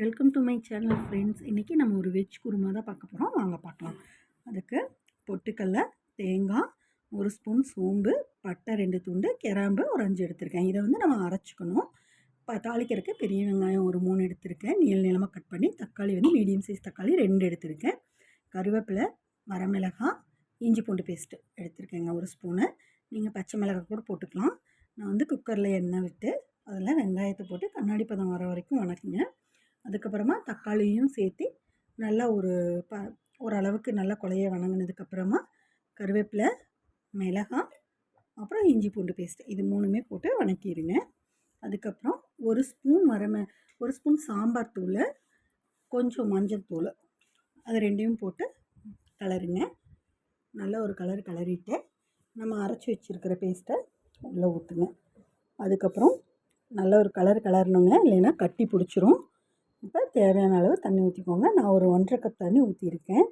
Welcome to my channel friends. இன்றைக்கி நம்ம ஒரு வெஜ் குருமா தான் பார்க்க போகிறோம். வாங்க பார்க்கலாம். அதுக்கு பொட்டுக்கடலை, தேங்காய், ஒரு ஸ்பூன் சோம்பு, பட்டை 2 துண்டு, கிராம்பு ஒரு 5 எடுத்திருக்கேன். இதை வந்து நம்ம அரைச்சிக்கணும். தாளிக்கிறதுக்கு பெரிய வெங்காயம் ஒரு 3 எடுத்திருக்கேன், நீளமாக கட் பண்ணி. தக்காளி வந்து மீடியம் சைஸ் தக்காளி 2 எடுத்திருக்கேன். கருவேப்பிலை, வரமிளகாய், இஞ்சி பூண்டு பேஸ்ட்டு எடுத்திருக்கேங்க ஒரு ஸ்பூனு. நீங்கள் பச்சை மிளகாய் கூட போட்டுக்கலாம். நான் வந்து குக்கரில் எண்ணெய் விட்டு அதில் வெங்காயத்தை போட்டு கண்ணாடி பதம் வர வரைக்கும் வணக்குங்க. அதுக்கப்புறமா தக்காளியும் சேர்த்து நல்லா ஓரளவுக்கு நல்லா குழைய வணங்கினதுக்கப்புறமா கருவேப்பிலை, மிளகாய், அப்புறம் இஞ்சி பூண்டு பேஸ்ட்டு இது 3மே போட்டு வணக்கிடுங்க. அதுக்கப்புறம் ஒரு ஸ்பூன் சாம்பார் தூள், கொஞ்சம் மஞ்சள் தூள், அது 2யும் போட்டு கலருங்க. நல்லா ஒரு கலரிட்டு நம்ம அரைச்சி வச்சுருக்கிற பேஸ்ட்டை உள்ளே ஊற்றுங்க. அதுக்கப்புறம் நல்ல ஒரு கலரணுங்க, இல்லைன்னா கட்டி பிடிச்சிரும். இப்போ தேவையான அளவு தண்ணி ஊற்றிக்கோங்க. நான் ஒரு 1.5 கப் தண்ணி ஊற்றிருக்கேன்.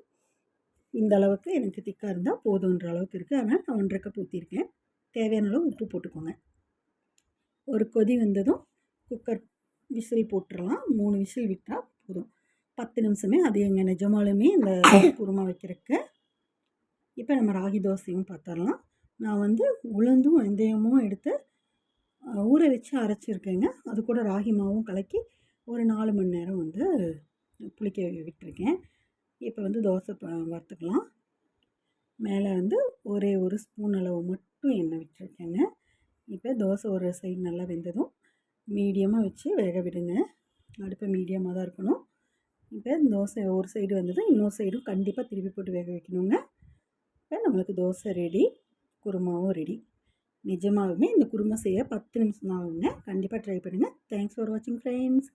இந்த அளவுக்கு எனக்கு திக்காக இருந்தால் போதுன்ற அளவுக்கு இருக்குது. அதனால் நான் 1.5 கப் ஊற்றிருக்கேன். தேவையான அளவு உப்பு போட்டுக்கோங்க. ஒரு கொதி வந்ததும் குக்கர் விசில் போட்டுடலாம். 3 விசில் விட்டால் போதும். 10 நிமிஷமே அது எங்கள் நிஜமாலுமே இந்த குருமா வைக்கிறதுக்கு. இப்போ நம்ம ராகி தோசையும் பார்த்துடலாம். நான் வந்து உளுந்தும் வெந்தயமும் எடுத்து ஊற வச்சு அரைச்சிருக்கேங்க. அது கூட ராகி மாவும் கலக்கி ஒரு 4 மணி நேரம் வந்து புளிக்க விட்டுருக்கேன். இப்போ வந்து தோசை வறுத்துக்கலாம். மேலே வந்து ஒரே ஒரு ஸ்பூன் அளவு மட்டும் எண்ணெய் விட்டுருக்கேங்க. இப்போ தோசை ஒரு சைடு நல்லா வெந்ததும் மீடியமாக வச்சு வேக விடுங்க. அடுப்பு மீடியமாக தான் இருக்கணும். இப்போ தோசை ஒரு சைடு வந்ததும் இன்னொரு சைடும் கண்டிப்பாக திருப்பி போட்டு வேக வைக்கணுங்க. இப்போ நம்மளுக்கு தோசை ரெடி, குருமாவும் ரெடி. நிஜமாகவுமே இந்த குருமா செய்ய 10 நிமிஷம் தான் ஆகுங்க. கண்டிப்பாக ட்ரை பண்ணுங்கள். தேங்க்ஸ் ஃபார் வாட்சிங் ஃப்ரெண்ட்ஸ்.